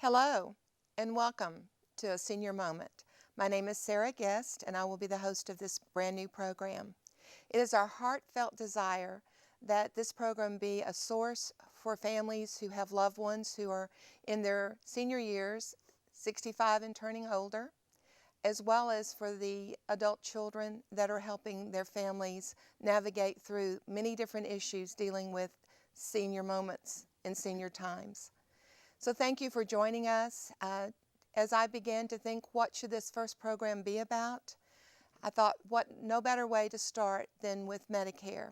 Hello and welcome to A Senior Moment. My name is Sarah Guest and I will be the host of this brand new program. It is our heartfelt desire that this program be a source for families who have loved ones who are in their senior years, 65 and turning older, as well as for the adult children that are helping their families navigate through many different issues dealing with senior moments and senior times. So thank you for joining us. As I began to think, what should this first program be about? I thought, no better way to start than with Medicare.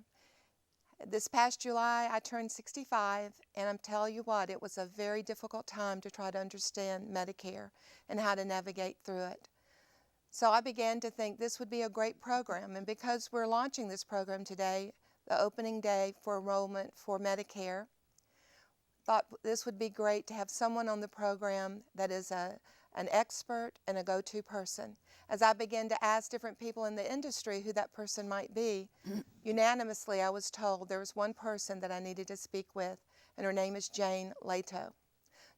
This past July, I turned 65, and I'm telling you what, it was a very difficult time to try to understand Medicare and how to navigate through it. So I began to think this would be a great program, and because we're launching this program today, the opening day for enrollment for Medicare, thought this would be great to have someone on the program that is an expert and a go-to person. As I began to ask different people in the industry who that person might be, unanimously I was told there was one person that I needed to speak with, and her name is Jane Lehto.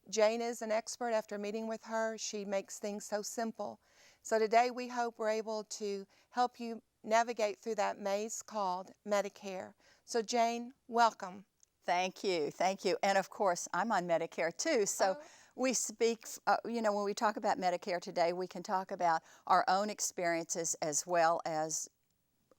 Jane is an expert. After meeting with her, she makes things so simple. So today we hope we're able to help you navigate through that maze called Medicare. So Jane, welcome. Thank you, thank you. And of course, I'm on Medicare too, so we speak, when we talk about Medicare today, we can talk about our own experiences as well as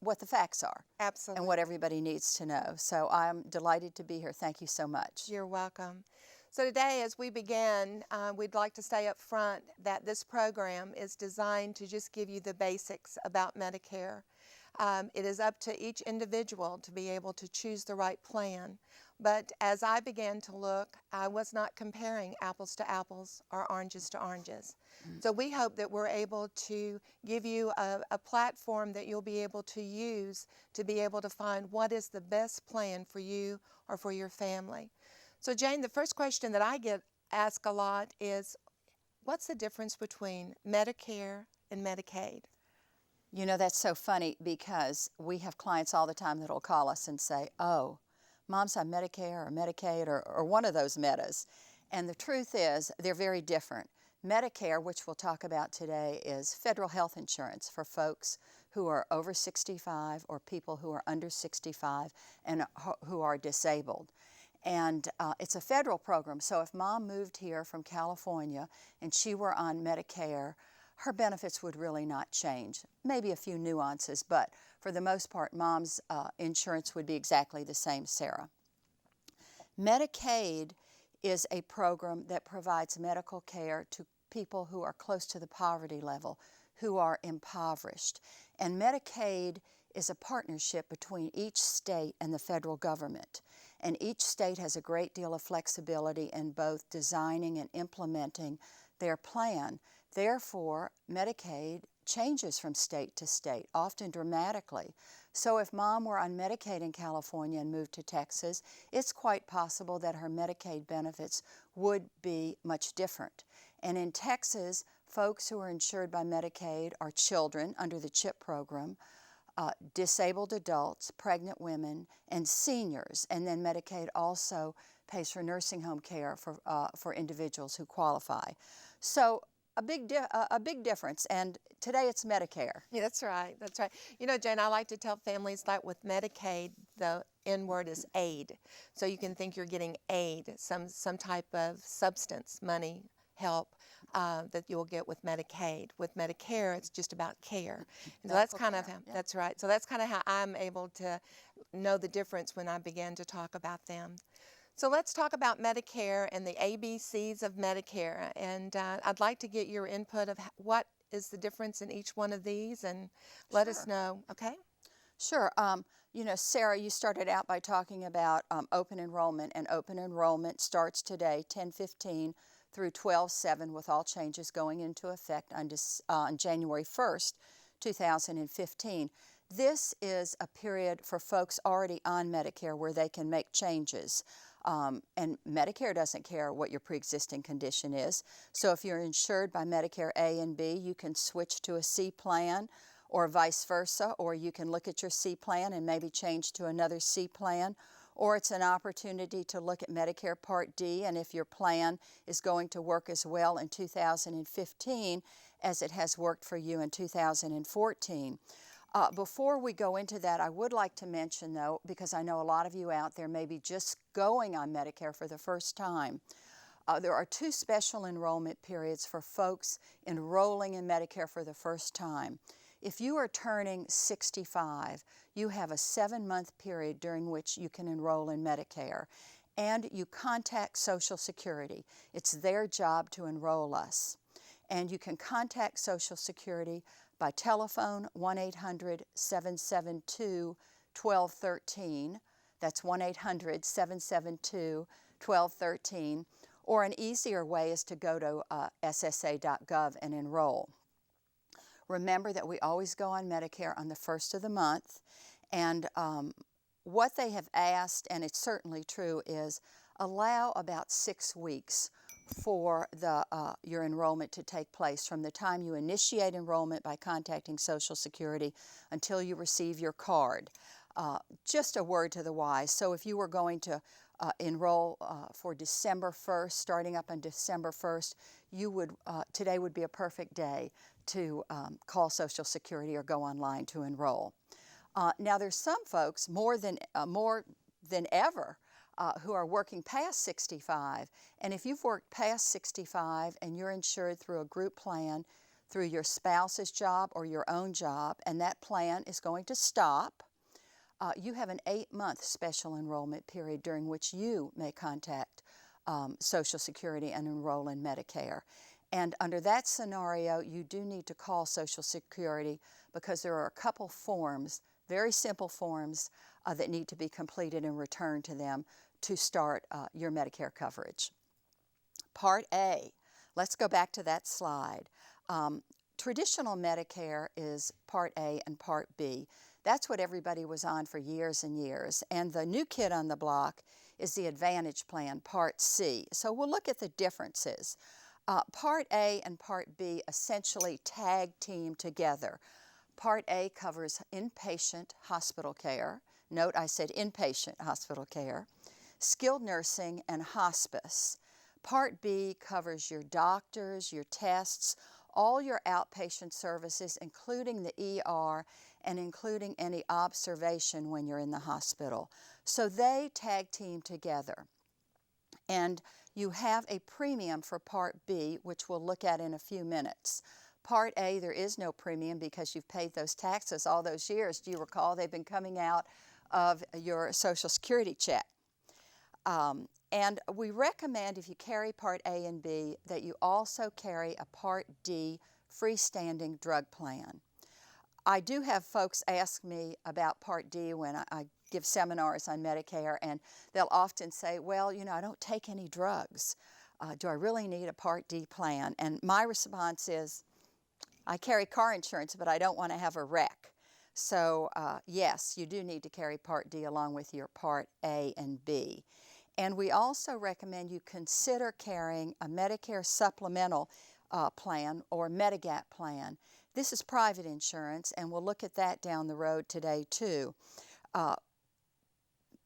what the facts are. Absolutely. And what everybody needs to know. So I'm delighted to be here. Thank you so much. You're welcome. So today, as we begin, we'd like to say up front that this program is designed to just give you the basics about Medicare. It is up to each individual to be able to choose the right plan. But as I began to look, I was not comparing apples to apples or oranges to oranges. So we hope that we're able to give you a platform that you'll be able to use to be able to find what is the best plan for you or for your family. So Jane, the first question that I get asked a lot is, what's the difference between Medicare and Medicaid? You know, that's so funny because we have clients all the time that will call us and say, oh, Mom's on Medicare or Medicaid or one of those metas. And the truth is, they're very different. Medicare, which we'll talk about today, is federal health insurance for folks who are over 65 or people who are under 65 and who are disabled. And it's a federal program, so if Mom moved here from California and she were on Medicare, her benefits would really not change. Maybe a few nuances, but for the most part, Mom's insurance would be exactly the same, Sarah. Medicaid is a program that provides medical care to people who are close to the poverty level, who are impoverished. And Medicaid is a partnership between each state and the federal government. And each state has a great deal of flexibility in both designing and implementing their plan. Therefore, Medicaid changes from state to state, often dramatically. So if Mom were on Medicaid in California and moved to Texas, it's quite possible that her Medicaid benefits would be much different. And in Texas, folks who are insured by Medicaid are children under the CHIP program, disabled adults, pregnant women, and seniors. And then Medicaid also pays for nursing home care for individuals who qualify. So a big difference, and today it's Medicare. Yeah, that's right, that's right. You know, Jane, I like to tell families that with Medicaid, the N word is aid. So you can think you're getting aid, some type of substance, money, help that you'll get with Medicaid. With Medicare, it's just about care. And so that's kind of how, that's right. So that's kind of how I'm able to know the difference when I begin to talk about them. So let's talk about Medicare and the ABCs of Medicare. And I'd like to get your input of what is the difference in each one of these, and let us know, okay? Sure. You know, Sarah, you started out by talking about open enrollment, and open enrollment starts today, 10/15 through 12/7, with all changes going into effect on January 1st, 2015. This is a period for folks already on Medicare where they can make changes. And Medicare doesn't care what your pre-existing condition is. So if you're insured by Medicare A and B, you can switch to a C plan, or vice versa, or you can look at your C plan and maybe change to another C plan, or it's an opportunity to look at Medicare Part D and if your plan is going to work as well in 2015 as it has worked for you in 2014. Before we go into that, I would like to mention, though, because I know a lot of you out there may be just going on Medicare for the first time, there are 2 special enrollment periods for folks enrolling in Medicare for the first time. If you are turning 65, you have a 7-month period during which you can enroll in Medicare, and you contact Social Security. It's their job to enroll us. And you can contact Social Security by telephone 1-800-772-1213. That's 1-800-772-1213. Or an easier way is to go to ssa.gov and enroll. Remember that we always go on Medicare on the first of the month, and what they have asked, and it's certainly true, is allow about 6 weeks for your enrollment to take place from the time you initiate enrollment by contacting Social Security until you receive your card. Just a word to the wise. So if you were going to enroll for December 1st, starting up on December 1st, today would be a perfect day to call Social Security or go online to enroll. Now there's some folks more than ever who are working past 65, and if you've worked past 65 and you're insured through a group plan through your spouse's job or your own job, and that plan is going to stop, you have an 8-month special enrollment period during which you may contact Social Security and enroll in Medicare. And under that scenario, you do need to call Social Security because there are a couple forms, very simple forms, that need to be completed and returned to them to start your Medicare coverage. Part A, let's go back to that slide. Traditional Medicare is Part A and Part B. That's what everybody was on for years and years. And the new kid on the block is the Advantage Plan, Part C. So we'll look at the differences. Part A and Part B essentially tag team together. Part A covers inpatient hospital care. Note I said inpatient hospital care, skilled nursing, and hospice. Part B covers your doctors, your tests, all your outpatient services, including the ER and including any observation when you're in the hospital. So they tag team together. And you have a premium for Part B, which we'll look at in a few minutes. Part A, there is no premium because you've paid those taxes all those years. Do you recall they've been coming out of your Social Security check? And we recommend, if you carry Part A and B, that you also carry a Part D freestanding drug plan. I do have folks ask me about Part D when I give seminars on Medicare, and they'll often say, well, you know, I don't take any drugs. Do I really need a Part D plan? And my response is, I carry car insurance, but I don't want to have a wreck. So yes, you do need to carry Part D along with your Part A and B. And we also recommend you consider carrying a Medicare supplemental plan or Medigap plan. This is private insurance, and we'll look at that down the road today too.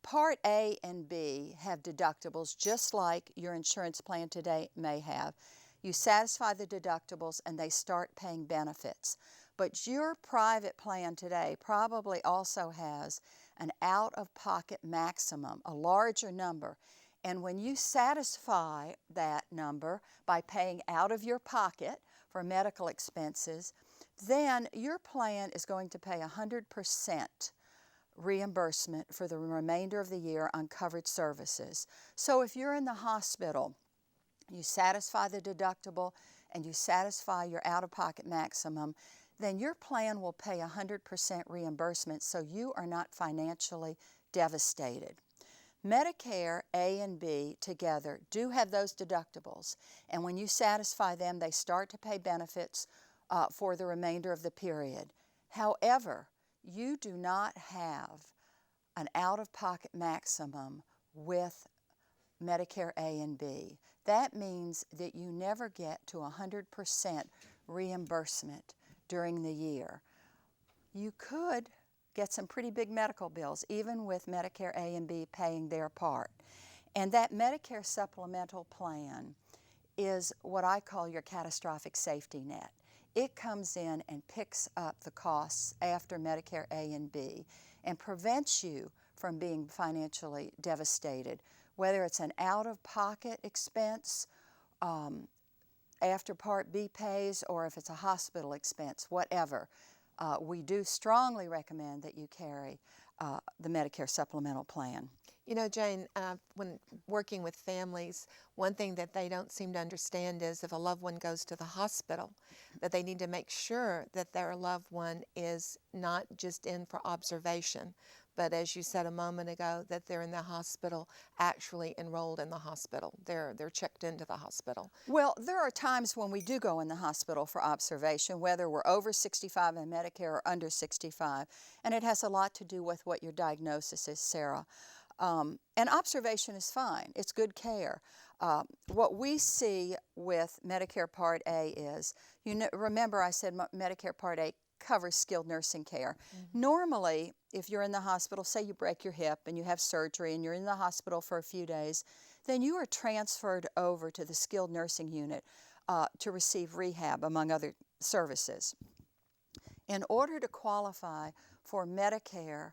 Part A and B have deductibles just like your insurance plan today may have. You satisfy the deductibles and they start paying benefits. But your private plan today probably also has an out-of-pocket maximum, a larger number. And when you satisfy that number by paying out of your pocket for medical expenses, then your plan is going to pay 100% reimbursement for the remainder of the year on covered services. So if you're in the hospital, you satisfy the deductible and you satisfy your out-of-pocket maximum, then your plan will pay 100% reimbursement, so you are not financially devastated. Medicare A and B together do have those deductibles, and when you satisfy them, they start to pay benefits for the remainder of the period. However, you do not have an out-of-pocket maximum with Medicare A and B. That means that you never get to 100% reimbursement during the year. You could get some pretty big medical bills, even with Medicare A and B paying their part. And that Medicare supplemental plan is what I call your catastrophic safety net. It comes in and picks up the costs after Medicare A and B and prevents you from being financially devastated, whether it's an out-of-pocket expense after Part B pays, or if it's a hospital expense, whatever. We do strongly recommend that you carry the Medicare supplemental plan. You know, Jane, when working with families, one thing that they don't seem to understand is if a loved one goes to the hospital, that they need to make sure that their loved one is not just in for observation, but as you said a moment ago, that they're in the hospital, actually enrolled in the hospital. They're checked into the hospital. Well, there are times when we do go in the hospital for observation, whether we're over 65 in Medicare or under 65, and it has a lot to do with what your diagnosis is, Sarah. And observation is fine. It's good care. What we see with Medicare Part A is, remember I said Medicare Part A covers skilled nursing care. Mm-hmm. Normally, if you're in the hospital, say you break your hip and you have surgery and you're in the hospital for a few days, then you are transferred over to the skilled nursing unit to receive rehab, among other services. In order to qualify for Medicare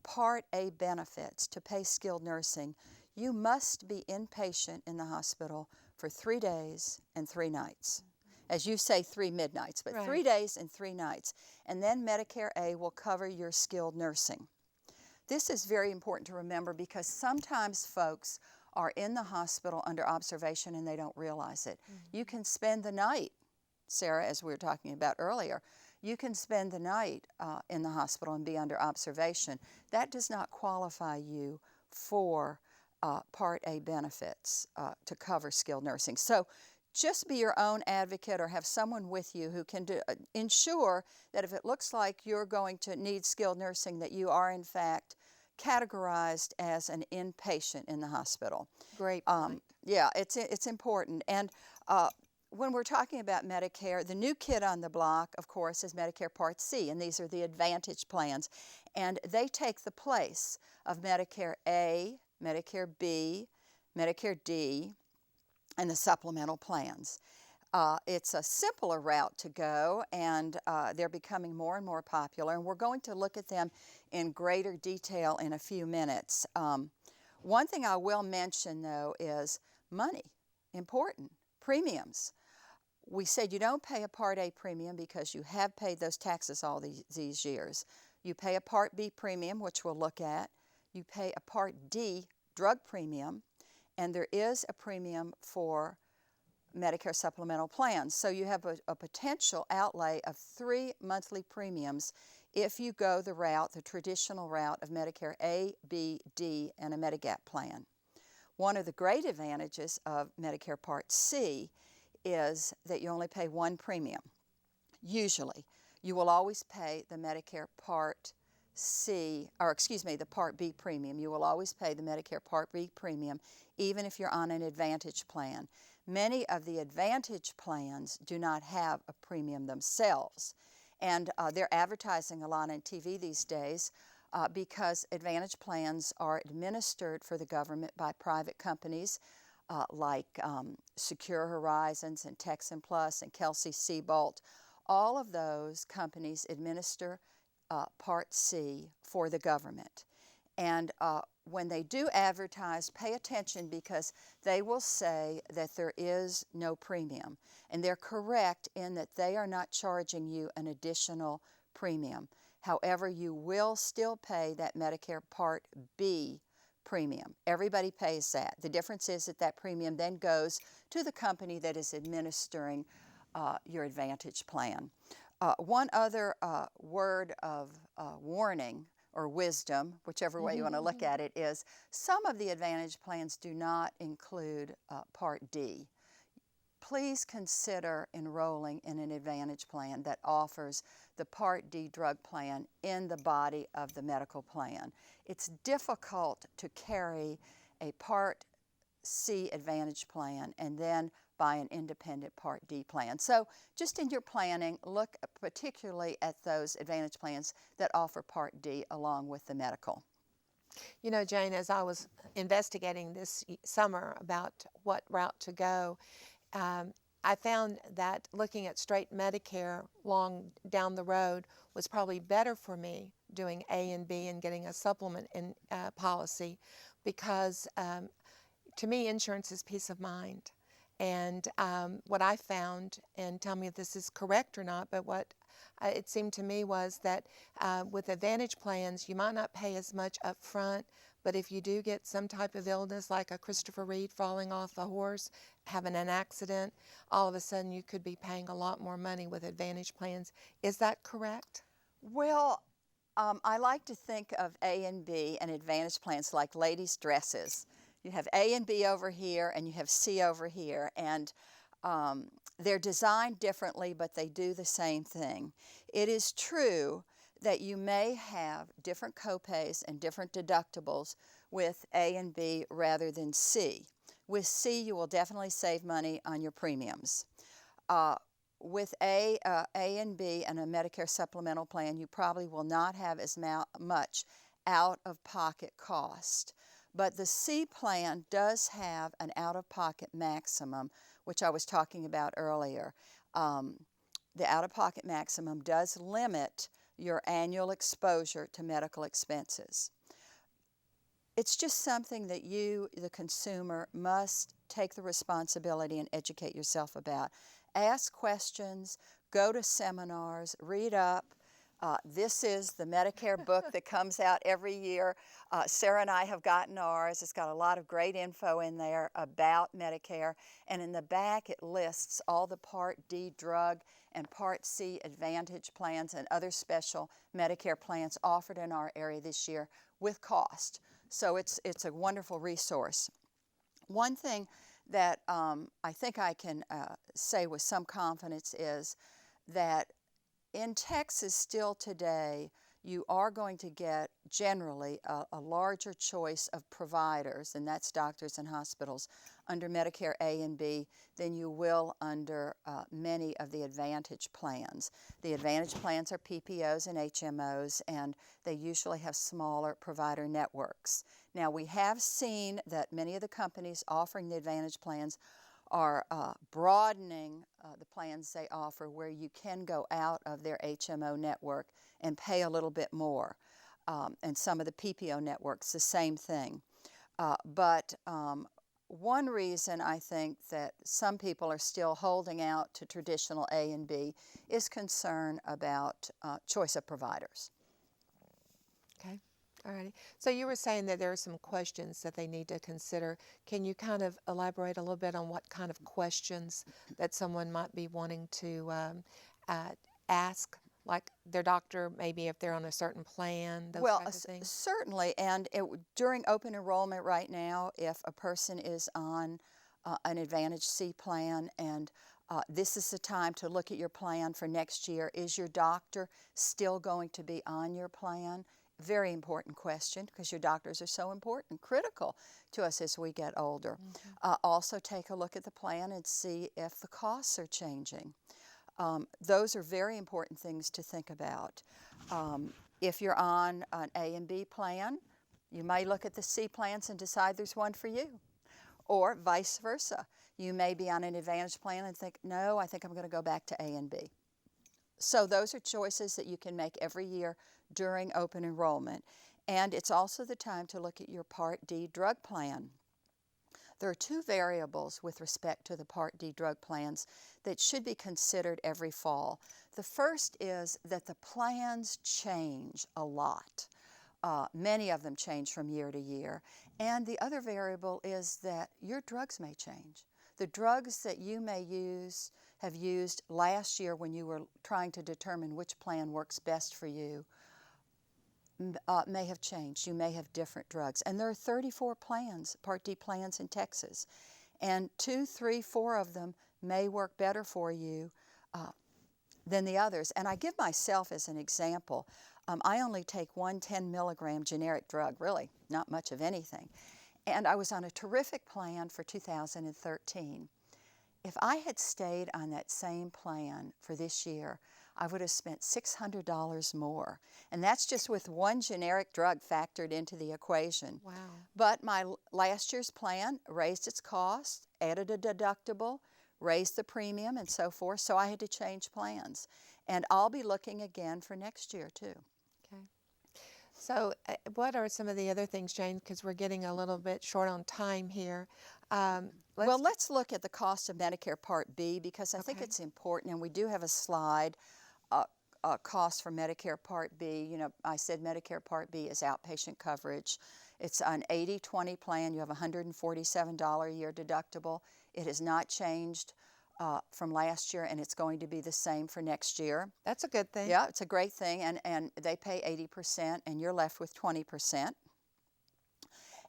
Part A benefits to pay skilled nursing, you must be inpatient in the hospital for 3 days and 3 nights. As you say, 3 midnights, but right. 3 days and 3 nights. And then Medicare A will cover your skilled nursing. This is very important to remember because sometimes folks are in the hospital under observation and they don't realize it. Mm-hmm. You can spend the night, Sarah, as we were talking about earlier, you can spend the night in the hospital and be under observation. That does not qualify you for Part A benefits to cover skilled nursing. So just be your own advocate or have someone with you who can ensure that if it looks like you're going to need skilled nursing, that you are in fact categorized as an inpatient in the hospital. Great point. Yeah, it's important. And when we're talking about Medicare, the new kid on the block, of course, is Medicare Part C, and these are the Advantage plans. And they take the place of Medicare A, Medicare B, Medicare D, and the supplemental plans. It's a simpler route to go, and they're becoming more and more popular, and we're going to look at them in greater detail in a few minutes. One thing I will mention, though, is money. Important. Premiums. We said you don't pay a Part A premium because you have paid those taxes all these years. You pay a Part B premium, which we'll look at. You pay a Part D drug premium, and there is a premium for Medicare supplemental plans. So you have a potential outlay of 3 monthly premiums if you go the traditional route of Medicare A, B, D, and a Medigap plan. One of the great advantages of Medicare Part C is that you only pay 1 premium. Usually, you will always pay the Medicare Part C, or excuse me, the Part B premium. You will always pay the Medicare Part B premium, even if you're on an Advantage plan. Many of the Advantage plans do not have a premium themselves, and they're advertising a lot on TV these days because Advantage plans are administered for the government by private companies like Secure Horizons and Texan Plus and Kelsey-Seybold. All of those companies administer Part C for the government. And when they do advertise, pay attention because they will say that there is no premium. And they're correct in that they are not charging you an additional premium. However, you will still pay that Medicare Part B premium. Everybody pays that. The difference is that premium then goes to the company that is administering your Advantage plan. One other word of warning or wisdom, whichever way you want to look at it, is some of the Advantage plans do not include Part D. Please consider enrolling in an Advantage plan that offers the Part D drug plan in the body of the medical plan. It's difficult to carry a Part C Advantage plan and then by an independent Part D plan. So just in your planning, look particularly at those Advantage plans that offer Part D along with the medical. You know, Jane, as I was investigating this summer about what route to go, I found that looking at straight Medicare long down the road was probably better for me, doing A and B and getting a supplement in policy, because to me insurance is peace of mind. And what I found, and tell me if this is correct or not, but what it seemed to me was that with Advantage plans, you might not pay as much up front, but if you do get some type of illness like a Christopher Reeve falling off a horse, having an accident, all of a sudden you could be paying a lot more money with Advantage plans. Is that correct? Well, I like to think of A and B and Advantage plans like ladies' dresses. You have A and B over here, and you have C over here, and they're designed differently, but they do the same thing. It is true that you may have different copays and different deductibles with A and B rather than C. With C, you will definitely save money on your premiums. With A and B and a Medicare supplemental plan, you probably will not have as much out-of-pocket cost. But the C plan does have an out-of-pocket maximum, which I was talking about earlier. The out-of-pocket maximum does limit your annual exposure to medical expenses. It's just something that you, the consumer, must take the responsibility and educate yourself about. Ask questions, go to seminars, read up. This is the Medicare book that comes out every year. Sarah and I have gotten ours. It's got a lot of great info in there about Medicare. And in the back, it lists all the Part D drug and Part C Advantage plans and other special Medicare plans offered in our area this year with cost. So it's a wonderful resource. One thing that I think I can say with some confidence is that in Texas still today, you are going to get generally a larger choice of providers, and that's doctors and hospitals, under Medicare A and B than you will under many of the Advantage plans. The Advantage plans are PPOs and HMOs, and they usually have smaller provider networks. Now, we have seen that many of the companies offering the Advantage plans are broadening the plans they offer, where you can go out of their HMO network and pay a little bit more. And some of the PPO networks, the same thing. But one reason I think that some people are still holding out to traditional A and B is concern about choice of providers. Okay. All righty. So you were saying that there are some questions that they need to consider. Can you kind of elaborate a little bit on what kind of questions that someone might be wanting to ask, like their doctor, maybe if they're on a certain plan, those type of things? Certainly. And during open enrollment right now, if a person is on an Advantage C plan and this is the time to look at your plan for next year, is your doctor still going to be on your plan? Very important question, because your doctors are so important, critical to us as we get older. Mm-hmm. Also take a look at the plan and see if the costs are changing. Those are very important things to think about. If you're on an A and B plan, you may look at the C plans and decide there's one for you. Or vice versa. You may be on an Advantage plan and think, no, I think I'm going to go back to A and B. So those are choices that you can make every year during open enrollment. And it's also the time to look at your Part D drug plan. There are two variables with respect to the Part D drug plans that should be considered every fall. The first is that the plans change a lot. Many of them change from year to year. And the other variable is that your drugs may change. The drugs that you may have used last year when you were trying to determine which plan works best for you may have changed. You may have different drugs. And there are 34 plans, Part D plans in Texas. And 2, 3, 4 of them may work better for you than the others. And I give myself as an example. I only take one 10 milligram generic drug, really not much of anything. And I was on a terrific plan for 2013. if I had stayed on that same plan for this year, I would have spent $600 more. And that's just with one generic drug factored into the equation. Wow. But my last year's plan raised its cost, added a deductible, raised the premium, and so forth. So I had to change plans. And I'll be looking again for next year, too. Okay. So what are some of the other things, Jane, because we're getting a little bit short on time here. Let's look at the cost of Medicare Part B, because I think it's important, and we do have a slide, cost for Medicare Part B. You know, I said Medicare Part B is outpatient coverage. It's an 80-20 plan. You have a $147 a year deductible. It has not changed from last year, and it's going to be the same for next year. That's a good thing. Yeah, it's a great thing, and they pay 80%, and you're left with 20%.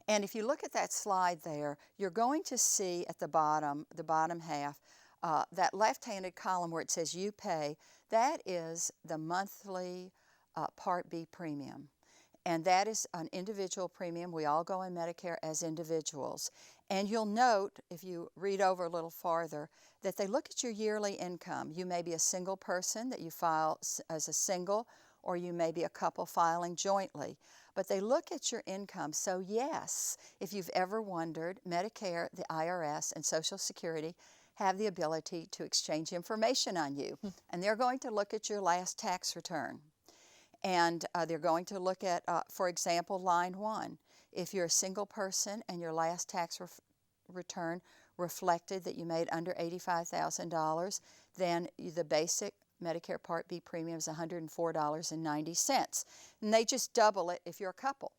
And if you look at that slide there, you're going to see at the bottom half, that left-handed column where it says you pay, that is the monthly Part B premium. And that is an individual premium. We all go in Medicare as individuals. And you'll note, if you read over a little farther, that they look at your yearly income. You may be a single person that you file as a single, or you may be a couple filing jointly. But they look at your income. So yes, if you've ever wondered, Medicare, the IRS, and Social Security have the ability to exchange information on you. And they're going to look at your last tax return. And they're going to look at, for example, line 1. If you're a single person and your last tax return reflected that you made under $85,000, then the basic Medicare Part B premium is $104.90. And they just double it if you're a couple.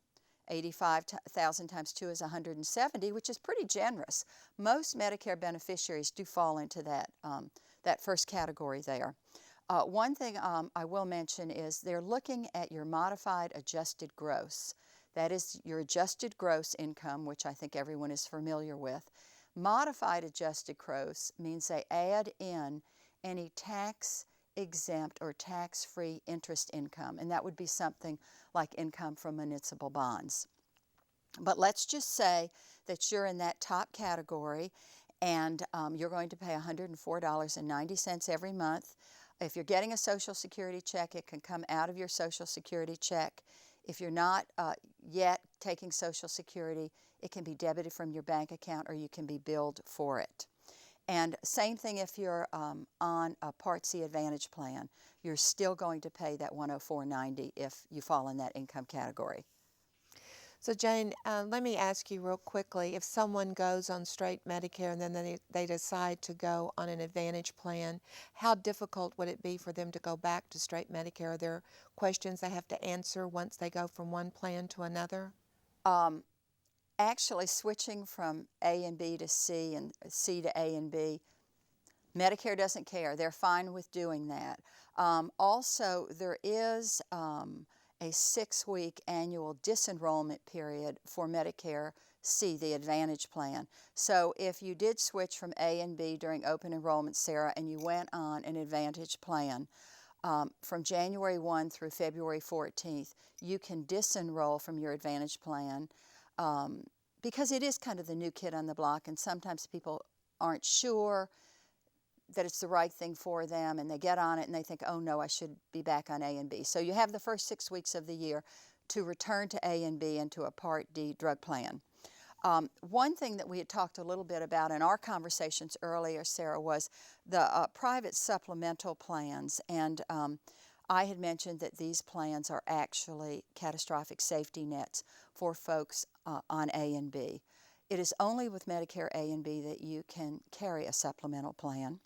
85,000 times 2 is 170, which is pretty generous. Most Medicare beneficiaries do fall into that first category there. One thing I will mention is they're looking at your modified adjusted gross. That is your adjusted gross income, which I think everyone is familiar with. Modified adjusted gross means they add in any tax-exempt or tax-free interest income, and that would be something like income from municipal bonds. But let's just say that you're in that top category, and you're going to pay $104.90 every month. If you're getting a Social Security check, it can come out of your Social Security check. If you're not yet taking Social Security, it can be debited from your bank account, or you can be billed for it. And same thing if you're on a Part C Advantage plan. You're still going to pay that $104.90 if you fall in that income category. So Jane, let me ask you real quickly, if someone goes on straight Medicare and then they decide to go on an Advantage plan, how difficult would it be for them to go back to straight Medicare? Are there questions they have to answer once they go from one plan to another? Actually, switching from A and B to C and C to A and B, Medicare doesn't care. They're fine with doing that. Also, there is a 6-week annual disenrollment period for Medicare C, the Advantage plan. So if you did switch from A and B during open enrollment, Sarah, and you went on an Advantage plan, from January 1 through February 14th, you can disenroll from your Advantage plan because it is kind of the new kid on the block, and sometimes people aren't sure that it's the right thing for them, and they get on it and they think, oh no, I should be back on A and B. So you have the first 6 weeks of the year to return to A and B and to a Part D drug plan. One thing that we had talked a little bit about in our conversations earlier, Sarah, was the private supplemental plans. And I had mentioned that these plans are actually catastrophic safety nets for folks on A and B. It is only with Medicare A and B that you can carry a supplemental plan.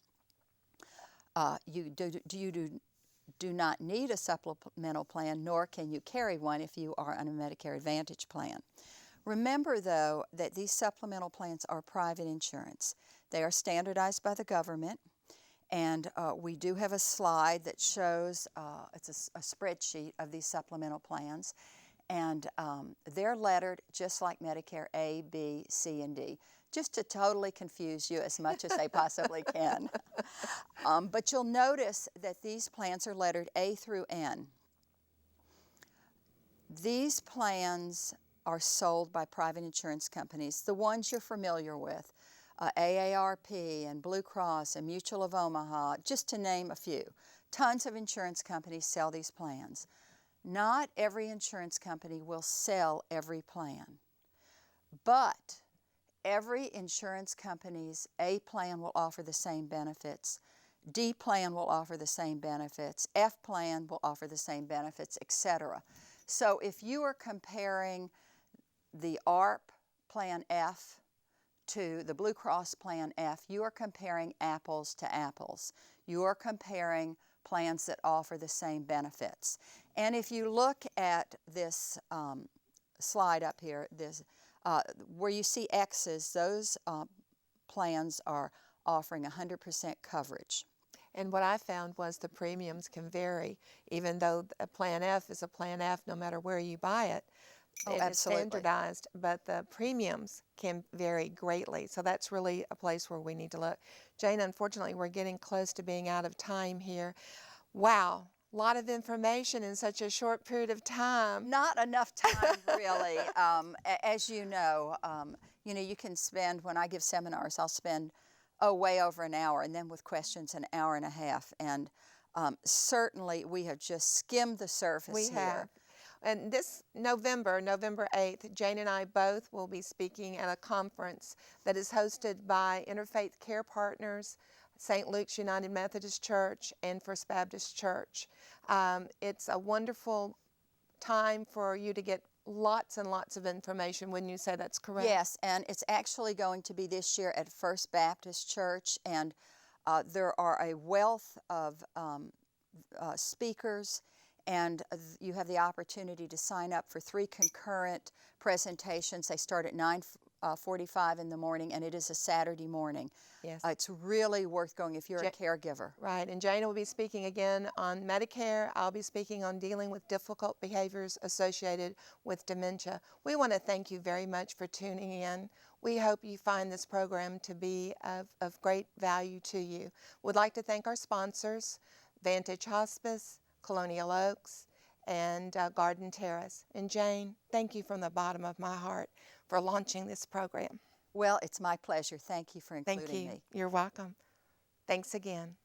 You do not need a supplemental plan, nor can you carry one if you are on a Medicare Advantage plan. Remember, though, that these supplemental plans are private insurance. They are standardized by the government, and we do have a slide that shows, it's a spreadsheet of these supplemental plans, and they're lettered just like Medicare A, B, C, and D, just to totally confuse you as much as they possibly can. But you'll notice that these plans are lettered A through N. These plans are sold by private insurance companies, the ones you're familiar with. AARP and Blue Cross and Mutual of Omaha, just to name a few. Tons of insurance companies sell these plans. Not every insurance company will sell every plan, but every insurance company's A plan will offer the same benefits, D plan will offer the same benefits, F plan will offer the same benefits, etc. So if you are comparing the ARP Plan F to the Blue Cross Plan F, you are comparing apples to apples. You are comparing plans that offer the same benefits. And if you look at this slide up here, this, where you see X's, those plans are offering 100% coverage. And what I found was the premiums can vary, even though a Plan F is a Plan F no matter where you buy it. Oh, It is absolutely. standardized, but the premiums can vary greatly. So that's really a place where we need to look. Jane, unfortunately, we're getting close to being out of time here. Wow, a lot of information in such a short period of time. Not enough time, really. As you know, you can spend, when I give seminars, I'll spend way over an hour, and then with questions an hour and a half. And certainly we have just skimmed the surface We here. have. And this November 8th, Jane and I both will be speaking at a conference that is hosted by Interfaith Care Partners, St. Luke's United Methodist Church, and First Baptist Church. It's a wonderful time for you to get lots and lots of information. Wouldn't you say that's correct? Yes, and it's actually going to be this year at First Baptist Church, and there are a wealth of speakers, and you have the opportunity to sign up for 3 concurrent presentations. They start at 9:45 in the morning, and it is a Saturday morning. Yes. It's really worth going if you're a caregiver. Right, and Jane will be speaking again on Medicare. I'll be speaking on dealing with difficult behaviors associated with dementia. We want to thank you very much for tuning in. We hope you find this program to be of great value to you. We'd like to thank our sponsors, Vantage Hospice, Colonial Oaks, and Garden Terrace. And Jane, thank you from the bottom of my heart for launching this program. Well, it's my pleasure. Thank you for including Thank you. me. You're welcome. Thanks again.